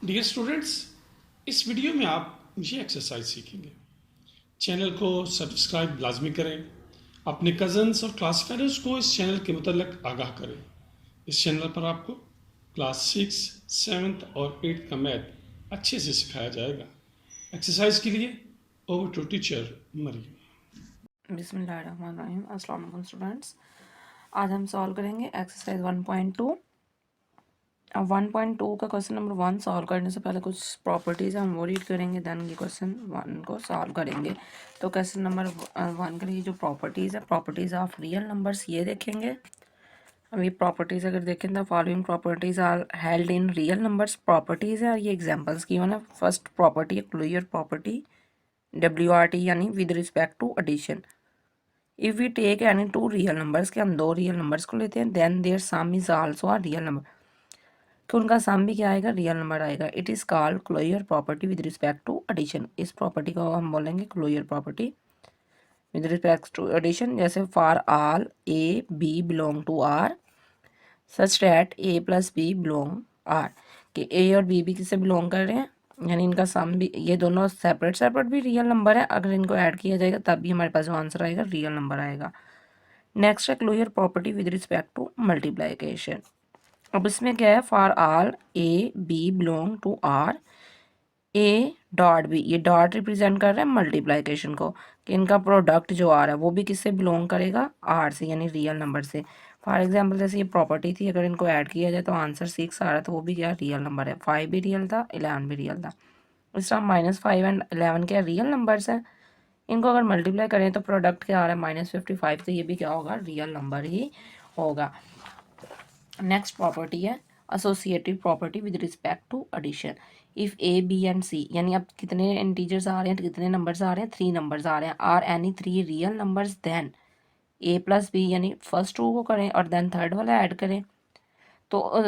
Dear students, इस video में आप ये एक्सरसाइज सीखेंगे। चैनल को सब्सक्राइब लाजमी करें। अपने कज़न्स और क्लास फेलोज़ को इस चैनल के मुतल्लिक आगाह करें। इस चैनल पर आपको क्लास 6, 7th और 8th का मैथ अच्छे से सिखाया जाएगा। एक्सरसाइज के लिए ओवर टू टीचर मरियम। बिस्मिल्लाहिर्रहमानिर्रहीम। अस्सलाम वालेकुम स्टूडेंट्स, आज हम सॉल्व करेंगे एक्सरसाइज 1.2। अब 1.2 का क्वेश्चन नंबर 1 सॉल्व करने से पहले कुछ प्रॉपर्टीज़ हम वो रीड करेंगे, देन ये क्वेश्चन 1 को सॉल्व करेंगे। तो क्वेश्चन नंबर 1 के लिए जो प्रॉपर्टीज़ है, प्रॉपर्टीज़ ऑफ रियल नंबर्स, ये देखेंगे। अब ये प्रॉपर्टीज़ अगर देखें तो following properties are held in real numbers properties है, और ये एग्जाम्पल्स की है। फर्स्ट प्रॉपर्टी है क्लियर प्रॉपर्टी, WRT, यानी with respect to addition. If we take any two real numbers, के हम दो रियल नंबर्स को लेते हैं, then their sum is also a real number, कि उनका सम भी क्या आएगा, रियल नंबर आएगा। It is called closure property with respect to addition. इस प्रॉपर्टी को हम बोलेंगे closure property with respect to addition. जैसे for all A B belong to R such that A plus B belong R, कि A और B भी किससे belong कर रहे हैं, यानी इनका सम भी, ये दोनों सेपरेट सेपरेट भी रियल नंबर है। अगर इनको ऐड किया जाएगा तब भी हमारे पास जो आंसर आएगा रियल नंबर आएगा। नेक्स्ट है closure property with respect to multiplication. अब इसमें क्या है, for all A B belong to R a dot b, ये डॉट रिप्रेजेंट कर रहा है मल्टीप्लाइकेशन को, कि इनका प्रोडक्ट जो आ रहा है वो भी किससे बिलोंग करेगा, आर से, यानी रियल नंबर से। फॉर एग्जांपल जैसे ये प्रॉपर्टी थी, अगर इनको ऐड किया जाए तो आंसर 6 आ रहा है, तो वो भी क्या रियल नंबर है। 5 भी रियल था, 11 भी रियल था। इस तरह -5 एंड 11 क्या रियल नंबर्स हैं। इनको अगर मल्टीप्लाई करें तो प्रोडक्ट क्या आ रहा है, -55, तो ये भी क्या होगा, रियल नंबर ही होगा। नेक्स्ट प्रॉपर्टी है associative property with respect to addition. If A B and C, यानी अब कितने इंटीजर्स आ रहे हैं, कितने नंबर्स आ रहे हैं, 3 नंबर्स आ रहे हैं, are any 3 real numbers, then A plus b, यानी फर्स्ट 2 को करें और देन थर्ड वाला ऐड करें। तो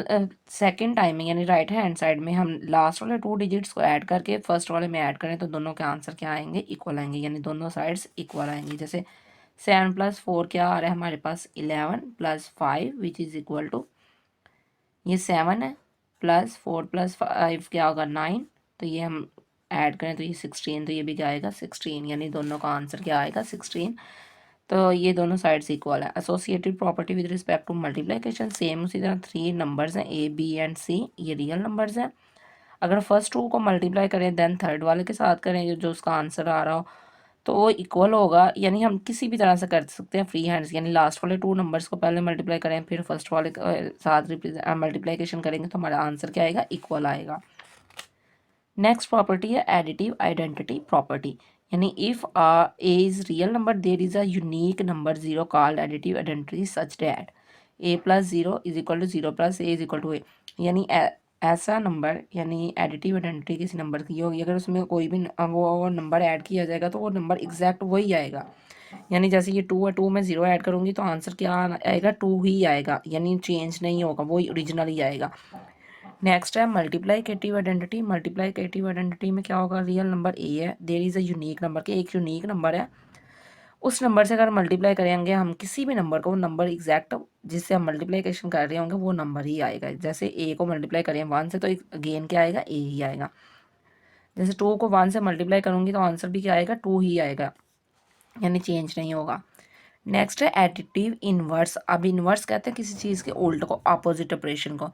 सेकेंड टाइम में, यानी राइट हैंड साइड में हम लास्ट वाले 2 डिजिट्स को ऐड करके फर्स्ट वाले में ऐड करें, तो दोनों के आंसर क्या आएंगे, इक्वल आएंगे, यानी दोनों साइड्स इक्वल आएंगे। जैसे 7 + 4 क्या आ रहा है हमारे पास, 11 + 5 विच इज़ इक्वल टू, ये 7 है, +4 + 5 क्या होगा, 9, तो ये हम ऐड करें तो ये 16, तो ये भी क्या आएगा, 16, यानी दोनों का आंसर क्या आएगा, 16। तो ये दोनों साइड्स इक्वल है। Associated property with respect to multiplication, same उसी तरह 3 नंबर्स हैं ए बी एंड सी, ये रियल नंबर्स हैं। अगर फर्स्ट 2 को मल्टीप्लाई करें देन थर्ड वाले के साथ करें, जो उसका आंसर आ रहा हो, तो वो इक्वल होगा। यानी हम किसी भी तरह से कर सकते हैं फ्री हैंड्स, यानी लास्ट वाले 2 नंबर्स को पहले मल्टीप्लाई करें, फिर फर्स्ट वाले के साथ मल्टीप्लिकेशन करेंगे, तो हमारा आंसर क्या आएगा, इक्वल आएगा। नेक्स्ट प्रॉपर्टी है एडिटिव आइडेंटिटी प्रॉपर्टी, यानी if a is real number there is a unique number 0 called additive identity such that a + 0 = 0 + a = a, यानी ऐसा नंबर, यानी एडिटिव आइडेंटिटी किसी नंबर की होगी, अगर उसमें कोई भी वो नंबर ऐड किया जाएगा तो वो नंबर एग्जैक्ट वही आएगा। यानी जैसे ये 2 है, 2 में 0 ऐड करूँगी तो आंसर क्या आएगा, 2 ही आएगा, यानी चेंज नहीं होगा, वही ओरिजिनल ही आएगा। नेक्स्ट है मल्टीप्लाइकेटिव आइडेंटिटी। मल्टीप्लाइकेटिव आइडेंटिटी में क्या होगा, रियल नंबर ए है, there is a unique number, के एक यूनिक नंबर है, उस नंबर से अगर मल्टीप्लाई करेंगे हम किसी भी नंबर को, वो नंबर एग्जैक्ट जिससे हम मल्टीप्लिकेशन कर रहे होंगे वो नंबर ही आएगा। जैसे ए को मल्टीप्लाई करें 1 से, तो अगेन क्या आएगा, ए ही आएगा। जैसे 2 को 1 से मल्टीप्लाई करूँगी तो आंसर भी क्या आएगा, 2 ही आएगा, यानी चेंज नहीं होगा। नेक्स्ट है एडिटिव इनवर्स। अब इनवर्स कहते हैं किसी चीज़ के उल्ट को, अपोजिट ऑपरेशन को।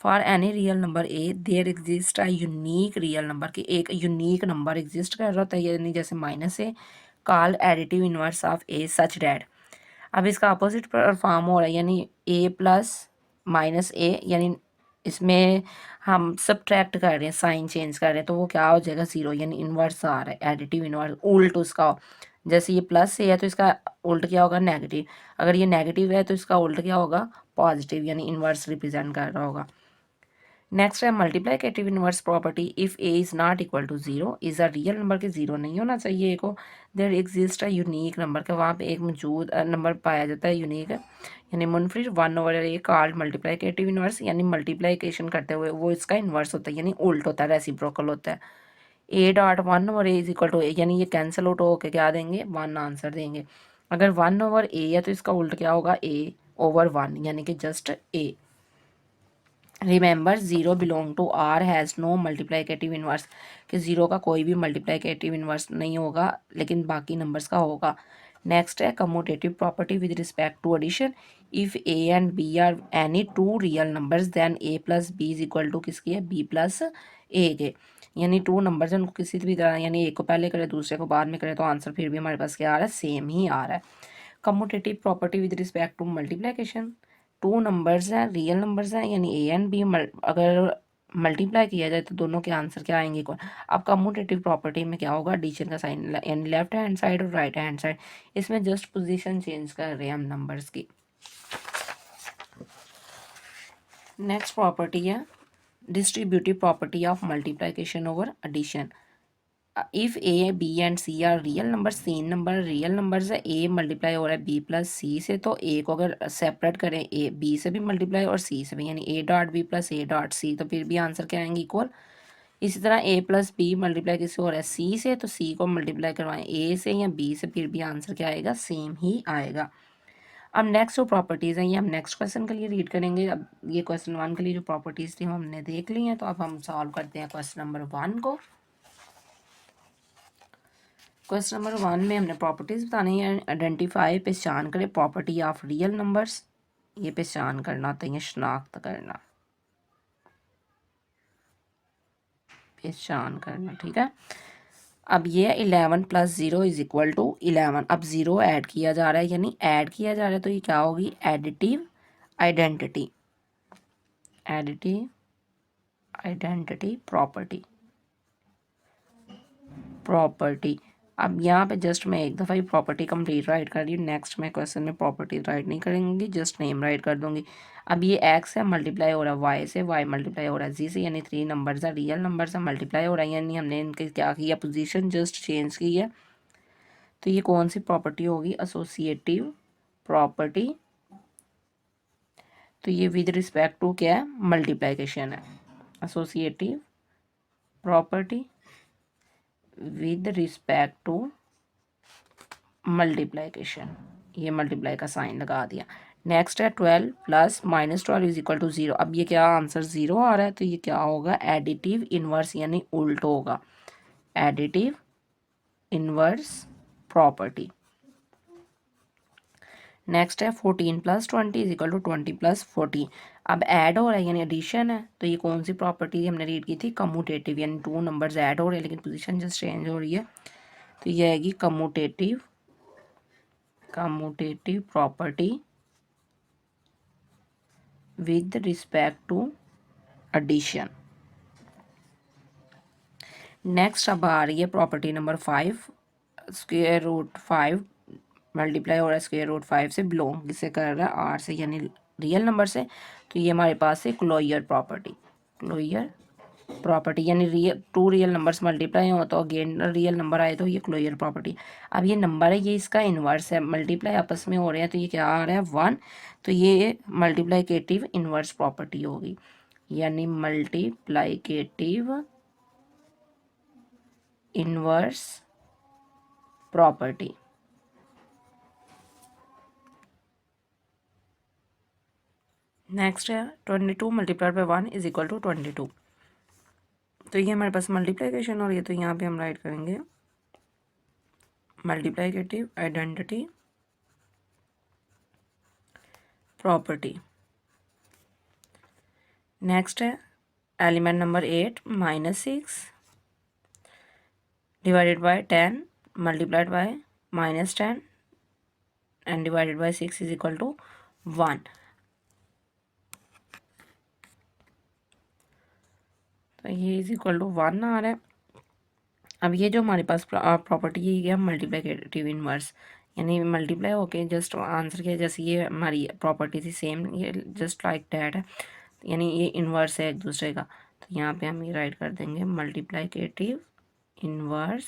For any real number a there exist a unique real number, की एक यूनिक नंबर एग्जिस्ट कर रहा होता है, यानी जैसे -a called additive inverse of A such that. अब इसका अपोजिट फॉर्म हो रहा है, यानी a + -a, यानी इसमें हम सब्ट्रैक्ट कर रहे हैं, साइन चेंज कर रहे हैं, तो वो क्या हो जाएगा, 0, यानी इनवर्स आ रहा है, एडिटिव इनवर्स उल्ट उसका हो। जैसे ये +a है तो इसका उल्ट क्या होगा, नेगेटिव। अगर ये नेगेटिव है तो इसका उल्ट क्या होगा, पॉजिटिव, यानी इनवर्स रिप्रेजेंट कर रहा होगा। नेक्स्ट है multiplicative inverse property. If a is not equal to 0 is a real number, के 0 नहीं होना चाहिए ए को, there exist a unique number, के वहाँ पे एक मौजूद नंबर पाया जाता है, यूनिक है, यानी मुनफरिद 1/a कॉल्ड मल्टीप्लिकेटिव इनवर्स, यानी मल्टीप्लिकेशन करते हुए वो इसका इनवर्स होता है, यानी उल्ट होता है, रेसिप्रोकल होता है। a.1/a इज इक्वल टू ए, यानी ये कैंसिल आउट होकर क्या देंगे, 1 आंसर देंगे। अगर 1/a है तो इसका उल्ट क्या होगा, a/1, यानी कि just a। Remember zero belong to R has no multiplicative inverse, कि ज़ीरो का कोई भी मल्टीप्लाइकेटिव इन्वर्स नहीं होगा लेकिन बाकी नंबर्स का होगा। नेक्स्ट है commutative property with respect to addition. If a and b are any two real numbers then A plus b is equal to किसकी है, बी प्लस ए के। यानी टू नंबर्स हैं उनको किसी भी तरह, यानी एक को पहले करें दूसरे को बाद में करें तो आंसर फिर भी हमारे पास क्या आ रहा है, सेम ही आ रहा है। Commutative property with respect to multiplication. Two numbers हैं, रियल नंबर्स हैं, यानी ए एंड बी अगर मल्टीप्लाई किया जाए तो दोनों के आंसर क्या आएंगे इक्वल। अब कम्यूटेटिव प्रॉपर्टी में क्या होगा, एडिशन का साइन, यानी लेफ्ट हैंड साइड और राइट हैंड साइड, इसमें जस्ट पोजीशन चेंज कर रहे हैं हम नंबर्स की। नेक्स्ट प्रॉपर्टी है distributive property of multiplication over addition. If A B and c are real number, same number real numbers है, ए मल्टीप्लाई हो रहा है बी प्लस सी से, तो ए को अगर सेपरेट करें ए बी से भी मल्टीप्लाई और सी से भी, यानी a dot b plus a dot c, तो फिर भी आंसर क्या आएंगे, इक्वल। इसी तरह ए प्लस बी मल्टीप्लाई किससे हो रहा है, सी से, तो सी को मल्टीप्लाई करवाएं ए से या बी से, फिर भी आंसर क्या आएगा, सेम ही आएगा। अब नेक्स्ट जो प्रॉपर्टीज़ हैं ये हम नेक्स्ट क्वेश्चन के लिए रीड करेंगे। अब ये क्वेश्चन 1 के लिए जो प्रॉपर्टीज़ थी वो हमने देख ली हैं, तो अब हम सॉल्व करते हैं क्वेश्चन नंबर 1 को। क्वेश्चन नंबर 1 में हमने प्रॉपर्टीज़ बतानी है। आइडेंटिफाई, पहचान करें, प्रॉपर्टी ऑफ रियल नंबर्स, ये पहचान करना होता है, ये शनाख्त करना, पहचान करना, ठीक है। अब ये 11 प्लस 0 इज इक्वल टू 11। अब 0 ऐड किया जा रहा है, यानी ऐड किया जा रहा है, तो ये क्या होगी, additive identity, additive identity property, property. अब यहाँ पे जस्ट मैं एक दफ़ा ही प्रॉपर्टी कंप्लीट राइट कर रही हूँ, नेक्स्ट मैं क्वेश्चन में प्रॉपर्टी राइट नहीं करेंगी, जस्ट नेम राइट कर दूंगी। अब ये एक्स है मल्टीप्लाई हो रहा है वाई से, वाई मल्टीप्लाई हो रहा है जी से, यानी 3 नंबर्स है, रियल नंबर्स है, मल्टीप्लाई हो रहा है, यानी हमने इनके क्या किया, पोजीशन जस्ट चेंज की है। तो ये कौन सी प्रॉपर्टी होगी, एसोसिएटिव प्रॉपर्टी। तो ये विद रिस्पेक्ट टू क्या है, मल्टीप्लाइकेशन है, associative property with respect to multiplication, ये मल्टीप्लाई का साइन लगा दिया। नेक्स्ट है 12 plus minus 12 is equal to 0। अब ये क्या आंसर 0 आ रहा है, तो ये क्या होगा, एडिटिव इनवर्स, यानी उल्ट होगा, एडिटिव इनवर्स प्रॉपर्टी। नेक्स्ट है 14 plus 20 is equal to 20 plus 14। अब ऐड हो रहा है यानी एडिशन है, तो ये कौन सी प्रॉपर्टी हमने रीड की थी, कम्यूटेटिव, यानी टू नंबर्स ऐड हो रहे हैं लेकिन पोजीशन जस्ट चेंज हो रही है, तो ये आएगी commutative, commutative property with respect to addition. Next अब आ रही है property number 5, square root 5 multiply हो रहा है स्क्वायर रूट 5 से, बिलोंग किससे कर रहा है, आर से, यानी रियल नंबर से, तो ये हमारे पास है क्लोजर प्रॉपर्टी, क्लोजर प्रॉपर्टी, यानी टू रियल नंबर्स मल्टीप्लाई हो तो अगेन रियल नंबर आए तो ये क्लोजर प्रॉपर्टी। अब ये नंबर है, ये इसका इन्वर्स है, मल्टीप्लाई आपस में हो रहे हैं, तो ये क्या आ रहा है 1, तो ये मल्टीप्लाइकेटिव इन्वर्स प्रॉपर्टी होगी, यानी मल्टीप्लाइकेटिव इन्वर्स प्रॉपर्टी। नेक्स्ट है 22 multiplied by 1 is equal to 22। तो ये हमारे पास मल्टीप्लिकेशन और ये, तो यहाँ पे हम राइट करेंगे मल्टीप्लिकेटिव आइडेंटिटी प्रॉपर्टी। नेक्स्ट है element number 8 -6 divided by 10 multiplied by -10 and divided by 6 is equal to 1। तो ये इज इक्वल टू 1 आ रहा है। अब ये जो हमारे पास प्रॉपर्टी है ये मल्टीप्लिकेटिव इनवर्स, यानी मल्टीप्लाई होके जस्ट आंसर किया, जैसे ये हमारी प्रॉपर्टी थी सेम, ये जस्ट लाइक डैट है, यानी ये इन्वर्स है एक दूसरे का, तो यहाँ पे हम ये राइट कर देंगे मल्टीप्लिकेटिव इन्वर्स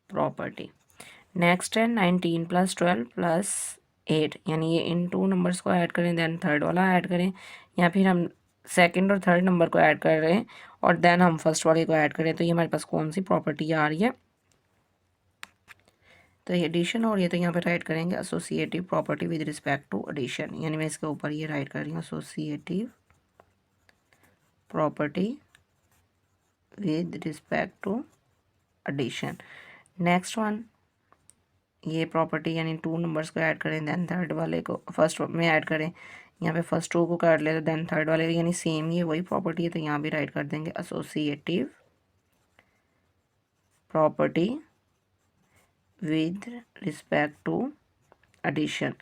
प्रॉपर्टी। नेक्स्ट है 19 प्लस 12 प्लस 8, यानी ये इन टू नंबर्स को ऐड करें देन थर्ड वाला ऐड करें, या फिर हम सेकंड और थर्ड नंबर को ऐड कर रहे हैं और देन हम फर्स्ट वाले को ऐड करें, तो ये हमारे पास कौन सी प्रॉपर्टी आ रही है, तो ये एडिशन हो रही है तो यहाँ पे राइट करेंगे associative property with respect to addition, यानी मैं इसके ऊपर ये राइट कर रही हूँ associative property with respect to addition. Next one, ये प्रॉपर्टी यानी टू नंबर्स को ऐड करें देन थर्ड वाले को फर्स्ट में ऐड करें, यहाँ पे फर्स्ट टू को काट ले तो देन थर्ड वाले, यानी सेम ये वही प्रॉपर्टी है तो यहाँ भी राइट कर देंगे associative property with respect to addition.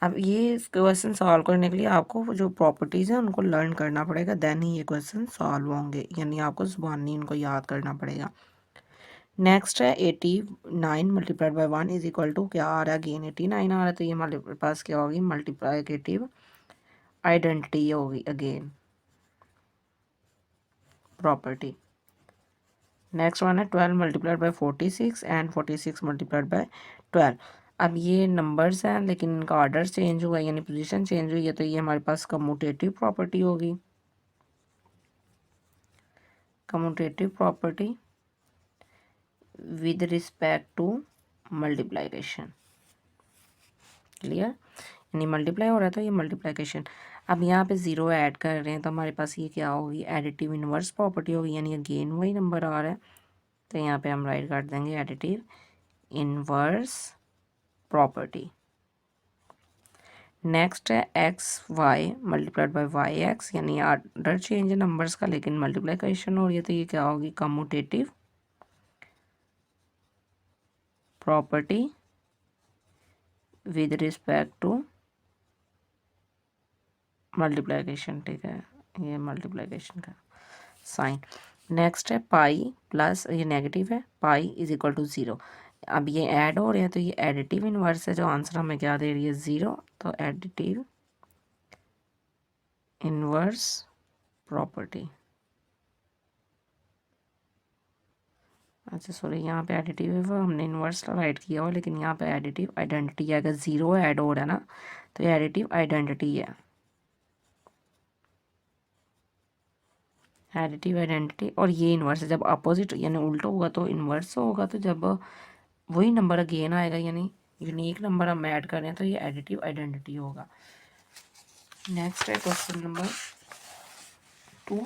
अब ये क्वेश्चन सॉल्व करने के लिए आपको जो प्रॉपर्टीज़ हैं उनको लर्न करना पड़ेगा, देन ही ये क्वेश्चन सॉल्व होंगे, यानी आपको ज़ुबानी इनको याद करना पड़ेगा। नेक्स्ट है 89 multiplied by 1 is equal to क्या आ रहा है, अगेन 89 आ रहा है तो ये हमारे पास क्या होगी, मल्टीप्लिकेटिव आइडेंटिटी होगी अगेन प्रॉपर्टी। नेक्स्ट वन है 12 multiplied by 46 and 46 multiplied by 12। अब ये नंबर्स हैं लेकिन इनका ऑर्डर चेंज हुआ है यानी पोजीशन चेंज हुई है तो ये हमारे पास कम्यूटेटिव प्रॉपर्टी होगी, commutative property with respect to multiplication. Clear, यानी मल्टीप्लाई हो रहा है तो ये मल्टीप्लिकेशन। अब यहाँ पे ज़ीरो ऐड कर रहे हैं तो हमारे पास ये क्या होगी, एडिटिव इनवर्स प्रॉपर्टी होगी, यानी अगेन वही नंबर आ रहा है तो यहाँ पे हम राइट कर देंगे एडिटिव इनवर्स प्रॉपर्टी। नेक्स्ट है x y multiplied by y x, यानी ऑर्डर चेंज है नंबर्स का लेकिन मल्टीप्लिकेशन हो रही है तो ये क्या होगी, commutative property with respect to multiplication. ठीक है, ये मल्टीप्लिकेशन का साइन। नेक्स्ट है पाई प्लस, ये नेगेटिव है, pi is equal to zero. अब ये ऐड हो रहे हैं तो ये एडिटिव इनवर्स है, जो आंसर हमें क्या दे रही है, ज़ीरो, तो एडिटिव इनवर्स प्रॉपर्टी। अच्छा सॉरी, यहाँ पे एडिटिव है वो हमने इनवर्स राइट किया हुआ, लेकिन यहाँ पे एडिटिव आइडेंटिटी है, अगर ज़ीरो ऐड हो रहा है ना तो ये एडिटिव आइडेंटिटी है, एडिटिव आइडेंटिटी। और ये इन्वर्स है, जब अपोजिट यानी उल्टा होगा तो इन्वर्स होगा, तो जब वही नंबर अगेन आएगा यानी यूनिक नंबर हम ऐड कर रहे हैं तो ये एडिटिव आइडेंटिटी होगा। नेक्स्ट है question number 2,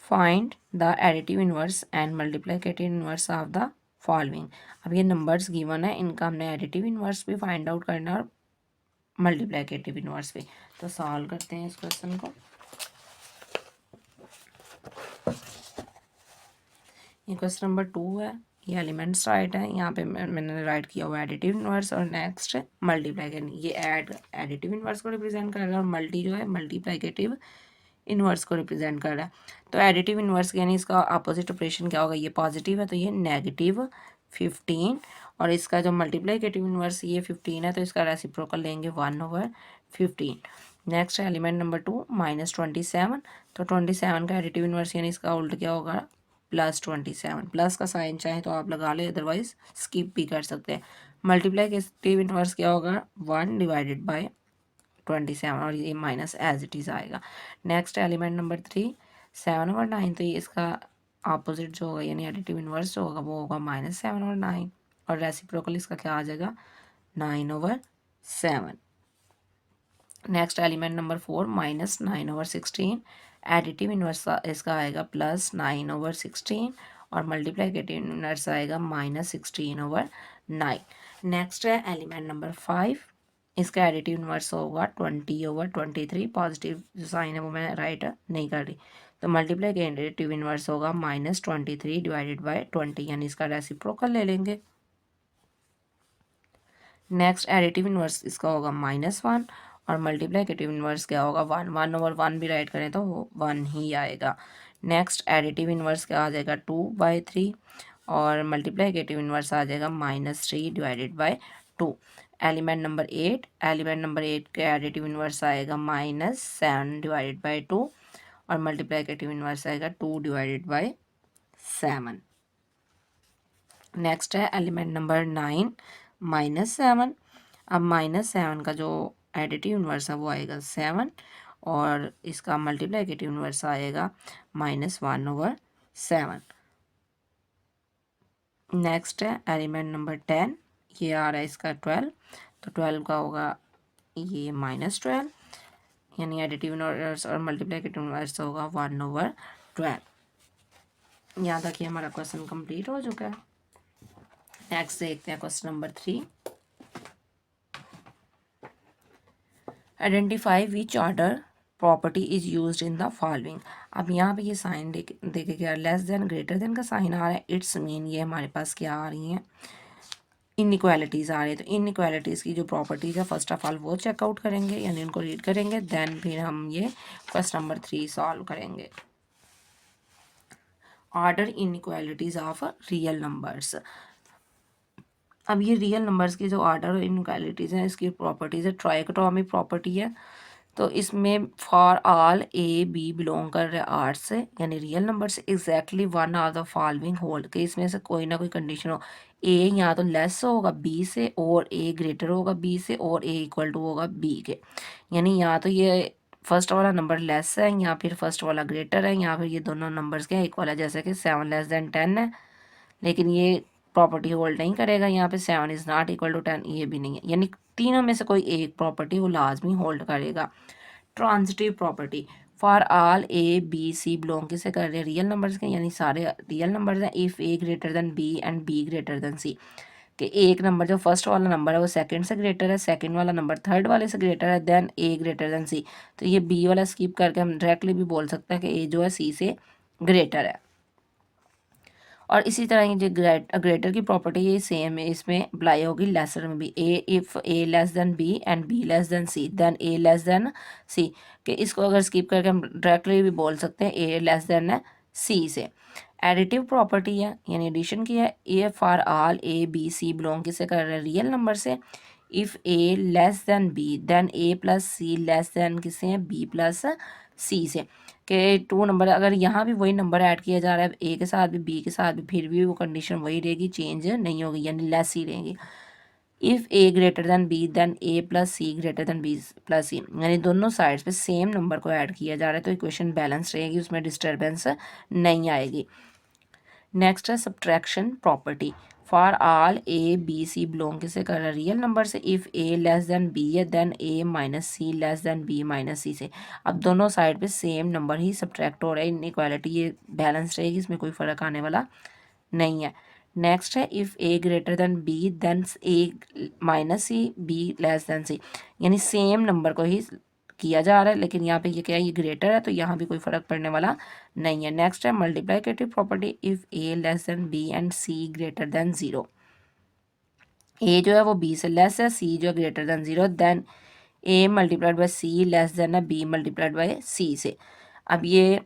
find the additive inverse and multiplicative inverse of the following. अब ये नंबर्स गिवन है, इनका हमने एडिटिव इनवर्स भी फाइंड आउट करना है और मल्टीप्लिकेटिव इनवर्स भी। तो सॉल्व करते हैं इस क्वेश्चन को। ये क्वेश्चन नंबर 2 है, ये एलिमेंट्स राइट है, यहाँ पे मैंने राइट किया हुआ एडिटिव इनवर्स और नेक्स्ट मल्टीप्लिकेटिव, ये एडिटिव इनवर्स को रिप्रेजेंट कर रहा है और मल्टी जो है मल्टीप्लिकेटिव इनवर्स को रिप्रेजेंट कर रहा है। तो एडिटिव इनवर्स यानी इसका अपोजिट ऑपरेशन क्या होगा, ये पॉजिटिव है तो ये नेगेटिव 15, और इसका जो मल्टीप्लिकेटिव इनवर्स ये 15 है तो इसका रेसिप्रोकल लेंगे 1/15। नेक्स्ट है एलिमेंट नंबर 2 -27, तो 27 का एडिटिव इनवर्स यानी इसका उल्ट क्या होगा, +27। प्लस का साइन चाहे तो आप लगा ले, अदरवाइज स्किप भी कर सकते हैं। मल्टीप्लिकेटिव इनवर्स क्या होगा, 1/27 और ये माइनस एज इट इज़ आएगा। नेक्स्ट एलिमेंट नंबर 3 7/9, तो ये इसका अपोजिट जो होगा यानी एडिटिव इनवर्स जो होगा वो होगा -7/9 और रेसिप्रोकल इसका क्या आ जाएगा, 9/7। Next element number 4 -9/16, additive inverse इसका आएगा +9/16 और मल्टीप्लिकेटिव इनवर्स आएगा -16/9। नेक्स्ट है एलिमेंट नंबर 5, इसका एडिटिव इनवर्स होगा 20/23, पॉजिटिव जो साइन है वो मैं राइट नहीं कर रही, तो मल्टीप्लिकेटिव इनवर्स होगा -23/20, यानी इसका रेसिप्रोकल ले लेंगे। नेक्स्ट एडिटिव इनवर्स इसका होगा -1 और मल्टीप्लिकेटिव इनवर्स क्या होगा, 1/1 भी राइट करें तो वो 1 ही आएगा। नेक्स्ट एडिटिव इनवर्स क्या आ जाएगा, 2/3 और मल्टीप्लिकेटिव इनवर्स आ जाएगा -3/2। एलिमेंट नंबर 8 के एडिटिव इनवर्स आएगा -7/2 और मल्टीप्लिकेटिव इनवर्स आएगा 2/7। नेक्स्ट है एलिमेंट नंबर 9 -7, अब -7 का जो एडिटिव इनवर्स है वो आएगा 7 और इसका मल्टीप्लिकेटिव इनवर्स आएगा -1/7। नेक्स्ट है एलिमेंट नंबर 10, ये आ रहा है इसका 12, तो 12 का होगा ये -12, यानी एडिटिव इनवर्स और मल्टीप्लिकेटिव इनवर्स होगा 1/12। यहाँ तक कि हमारा क्वेश्चन कंप्लीट हो चुका है। नेक्स्ट देखते हैं question number 3। Identify which order property is used in the following. अब यहाँ पे ये साइन देखे क्या, लेस देन ग्रेटर देन का साइन आ रहा है, इट्स मीन ये हमारे पास क्या आ रही हैं, इनइक्वालिटीज़ आ रही है। तो इनइक्वालिटीज़ की जो प्रॉपर्टीज़ है फर्स्ट ऑफ ऑल वो चेकआउट करेंगे, यानी उनको रीड करेंगे, देन फिर हम ये क्वेश्चन नंबर 3 सॉल्व करेंगे। Order inequalities of real numbers. अब ये रियल नंबर्स की जो ऑर्डर और इनइक्वालिटीज़ हैं इसकी प्रॉपर्टीज़ है, ट्राइकोटोमिक प्रॉपर्टी है। तो इसमें for all A B belong कर रहे आर से, यानी रियल नंबर से, exactly one are the following hold, के इसमें से कोई ना कोई कंडीशन हो, ए या तो लेस होगा बी से, और ए ग्रेटर होगा बी से, और ए इक्वल टू होगा बी के। यानी या तो ये फर्स्ट वाला नंबर लेस है, या फिर फर्स्ट वाला ग्रेटर है, या फिर ये दोनों नंबर्स के इक्वल है, जैसे कि 7 लेस देन 10 है, लेकिन ये प्रॉपर्टी होल्ड नहीं करेगा। यहाँ पे 7 इज़ नॉट इक्वल टू 10, ये भी नहीं है, यानी तीनों में से कोई एक प्रॉपर्टी वो लाजमी होल्ड करेगा। Transitive property, for all A B C belong किसे कर रहे हैं, रियल नंबर्स के, यानी सारे रियल नंबर्स हैं। If A greater than B and B greater than C, कि एक नंबर जो फर्स्ट वाला नंबर है वो सेकंड से ग्रेटर है, सेकंड वाला नंबर थर्ड वाले से ग्रेटर है, देन ए ग्रेटर देन सी। तो ये बी वाला स्किप करके हम डायरेक्टली भी बोल सकते हैं कि ए जो है सी से ग्रेटर है। और इसी तरह ये जो ग्रेटर की प्रॉपर्टी है सेम है, इसमें अप्लाई होगी लेसर में भी। A if A less than B and B less than C, then A less than C, कि इसको अगर स्किप करके हम डायरेक्टली भी बोल सकते हैं ए लेस देन सी से। एडिटिव प्रॉपर्टी है, यानी एडिशन की है। A for all A B C belong किसे कर रहे हैं, रियल नंबर से। If A less than B then A plus c less than किसे हैं, बी प्लस सी से, के 2 नंबर अगर यहाँ भी वही नंबर ऐड किया जा रहा है ए के साथ भी बी के साथ भी, फिर भी वो कंडीशन वही रहेगी, चेंज नहीं होगी, यानी लेस ही रहेगी। If A greater than B then A plus C greater than B plus C, यानी दोनों साइड्स पे सेम नंबर को ऐड किया जा रहा है, तो इक्वेशन बैलेंस रहेगी, उसमें डिस्टर्बेंस नहीं आएगी। नेक्स्ट है subtraction property, for all A B C belong किसे कर रहा है, रियल नंबर से। If A less than b है देन ए minus c less than b minus c से। अब दोनों साइड पे सेम नंबर ही सब्ट्रैक्ट हो रहा है, इनइक्वालिटी ये बैलेंस रहेगी, इसमें कोई फ़र्क आने वाला नहीं है। नेक्स्ट है if A greater than B then A minus C B less than C, यानी सेम नंबर को ही किया जा रहा है, लेकिन यहाँ पे ये क्या है, ये ग्रेटर है, तो यहाँ भी कोई फ़र्क पड़ने वाला नहीं है। नेक्स्ट है multiplicative property, if A less than B and C greater than 0, a जो है वो बी से लेस है, सी जो है greater than 0, then a multiplied by C less than है बी मल्टीप्लाइड बाई सी से। अब ये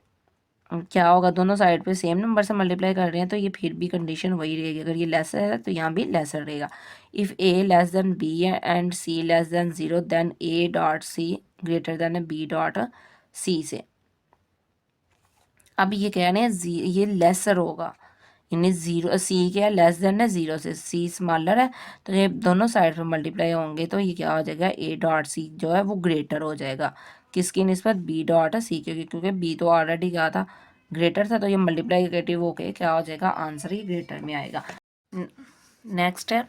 क्या होगा, दोनों साइड पे सेम नंबर से मल्टीप्लाई कर रहे हैं, तो ये फिर भी कंडीशन वही रहेगी, अगर ये लेसर है तो यहाँ भी लेसर रहेगा। If A less than B and C less than 0 then a dot c greater than b dot c से। अब ये कह रहे हैं ये लेसर होगा, यानी 0 सी क्या है, लेस देन है 0 से, सी स्मॉलर है, तो ये दोनों साइड पर मल्टीप्लाई होंगे, तो ये क्या हो जाएगा, ए डॉट सी जो है वो ग्रेटर हो जाएगा, किसकी निस्बत, बी डॉट सी, क्योंकि बी तो ऑलरेडी क्या था, ग्रेटर था, तो ये मल्टीप्लाइकेटिव होके क्या हो जाएगा, आंसर ही ग्रेटर में आएगा। नेक्स्ट है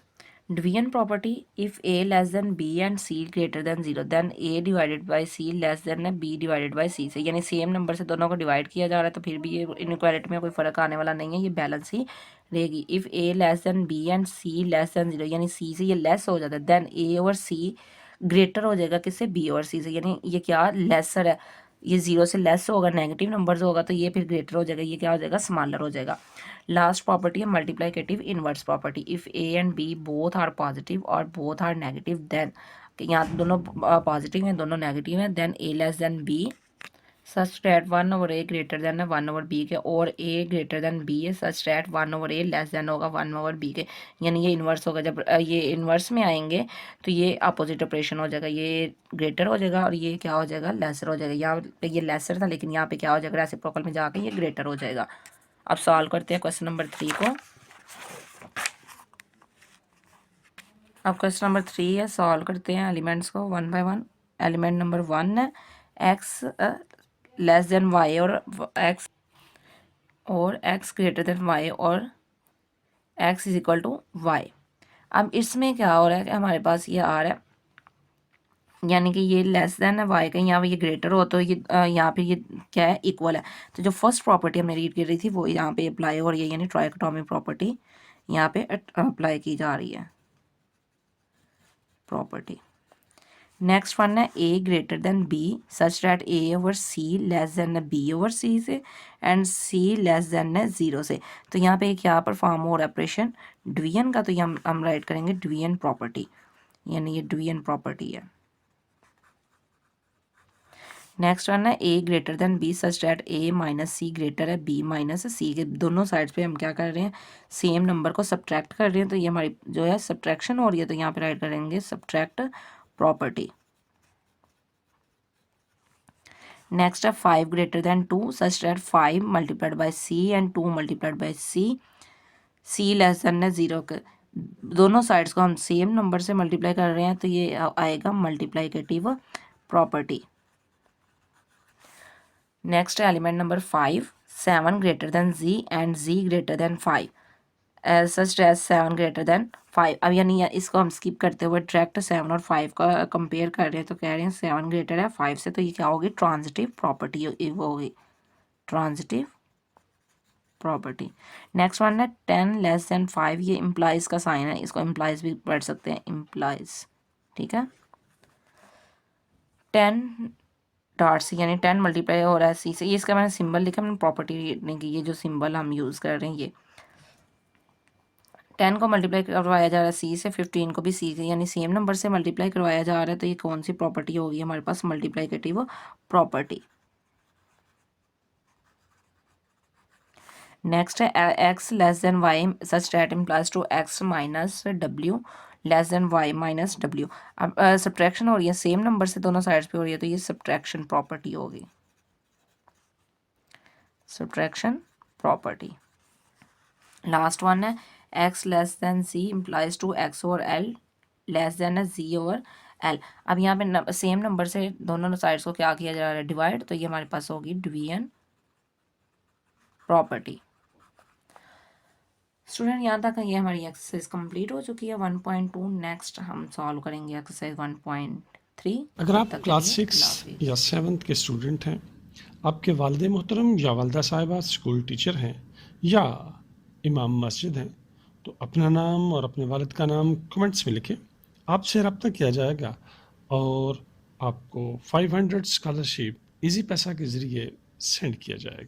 division property, if A less than B and C greater than 0 then A divided by C less than B divided by सी से, यानी सेम नंबर से दोनों को डिवाइड किया जा रहा है, तो फिर भी ये इनइक्वालिटी में कोई फ़र्क आने वाला नहीं है, ये बैलेंस ही रहेगी। If A less than B and C less than 0, यानी सी से ये लेस हो जाता है, देन ए और सी ग्रेटर हो जाएगा किससे, बी और सी से, यानी ये क्या लेसर है, ये 0 से लेस होगा, नेगेटिव नंबर्स होगा, तो ये फिर ग्रेटर हो जाएगा, ये क्या हो जाएगा, स्मॉलर हो जाएगा। लास्ट प्रॉपर्टी है multiplicative inverse property, if a and b both are positive और बोथ आर नेगेटिव देन, यहाँ दोनों पॉजिटिव हैं दोनों नेगेटिव हैं, then A less than B such that 1/a greater than है 1/b के, और a ग्रेटर देन b है सच डैट 1/a लेस देन होगा 1/b के, यानी ये इन्वर्स होगा। जब ये इन्वर्स में आएंगे तो ये अपोजिट ऑपरेशन हो जाएगा, ये ग्रेटर हो जाएगा और ये क्या हो जाएगा, लेसर हो जाएगा। यहाँ पे ये लेसर था, लेकिन यहाँ पे क्या हो जाएगा, रेसिप्रोकल में जाके ये ग्रेटर हो जाएगा। अब सॉल्व करते हैं क्वेश्चन नंबर 3 को। अब क्वेश्चन नंबर 3 है, सॉल्व करते हैं एलिमेंट्स को 1 बाय 1। एलिमेंट नंबर 1 है एक्स लेस देन वाई और एक्स ग्रेटर देन वाई और x is equal to y. अब इसमें क्या हो रहा है कि हमारे पास ये आ रहा है, यानी कि ये लेस देन है वाई का, यहाँ पे ये ग्रेटर हो तो ये यहाँ पे ये क्या है, इक्वल है। तो जो फर्स्ट प्रॉपर्टी हमने रीड की रही थी वो यहाँ पे अप्लाई हो रही है, यानी ट्राइकोटोमी प्रॉपर्टी यहाँ पे अप्लाई की जा रही है प्रॉपर्टी। नेक्स्ट वन है A greater than B such that A over C less than है बी ओवर सी से एंड सी लेस देन है ज़ीरो से। तो यहाँ पे क्या परफॉर्म हो रहा है ऑपरेशन डिवीजन का, तो ये हम राइट करेंगे डिवीजन प्रॉपर्टी, यानी ये डिवीजन प्रॉपर्टी है। नेक्स्ट वन है A greater than B such that A minus C greater है बी माइनस सी के दोनों साइड्स पे हम क्या कर रहे हैं, सेम नंबर को सब्ट्रैक्ट कर रहे हैं, तो ये हमारी जो है सब्ट्रैक्शन हो रही है, तो यहाँ पे राइट करेंगे सब्ट्रैक्ट प्रॉपर्टी। नेक्स्ट है 5 greater than 2 such that 5 multiplied by c and 2 multiplied by C less than है 0 के दोनों साइड्स को हम सेम नंबर से मल्टीप्लाई कर रहे हैं, तो ये आएगा multiplicative property. Next element number 5 7 greater than G and G greater than 5 such as 7 greater than 5। अब यानी इसको हम स्किप करते हुए डायरेक्ट 7 और 5 का कंपेयर कर रहे हैं, तो कह रहे हैं 7 ग्रेटर है 5 से, तो ये क्या होगी, ट्रांजिटिव प्रॉपर्टी होगी, ट्रांजिटिव प्रॉपर्टी। नेक्स्ट वन है 10 लेस देन 5, ये इम्प्लाइज का साइन है, इसको इम्प्लाइज भी पढ़ सकते हैं, इम्प्लाइज, ठीक है। 10 डॉट सी यानी 10 मल्टीप्लाई हो रहा है सी से, ये इसका मैंने सिंबल लिखा, मैंने प्रॉपर्टी लिखने की, ये जो सिंबल हम यूज़ कर रहे हैं ये 10 को मल्टीप्लाई करवाया जा रहा है सी से, 15 को भी सी से, यानी सेम नंबर से मल्टीप्लाई करवाया जा रहा है, तो ये कौन सी प्रॉपर्टी होगी हमारे पास, मल्टीप्लाइकेटिव प्रॉपर्टी। नेक्स्ट है x less than Y such that implies to x minus W less than Y minus W. अब सब्ट्रैक्शन हो रही है, सेम नंबर से दोनों साइड्स पे हो रही है, तो ये सब्ट्रैक्शन प्रॉपर्टी होगी, सब्ट्रैक्शन प्रॉपर्टी। लास्ट वन है x less than c implies to x over l less than है जी ओवर एल। अब यहाँ पे सेम नंबर से दोनों साइड्स को क्या किया जा रहा है, डिवाइड, तो ये हमारे पास होगी डिवीजन प्रॉपर्टी। स्टूडेंट यहाँ तक ये हमारी एक्सरसाइज कंप्लीट हो चुकी है 1.2। नेक्स्ट हम सॉल्व करेंगे एक्सरसाइज 1.3। अगर आप क्लास 6 या 7th के स्टूडेंट हैं, आपके वालिद मोहतरम या वालदा साहिबा स्कूल टीचर हैं या इमाम मस्जिद हैं, तो अपना नाम और अपने वालिद का नाम कमेंट्स में लिखें, आपसे रब्ता किया जाएगा और आपको 500 स्कॉलरशिप इजी पैसा के ज़रिए सेंड किया जाएगा।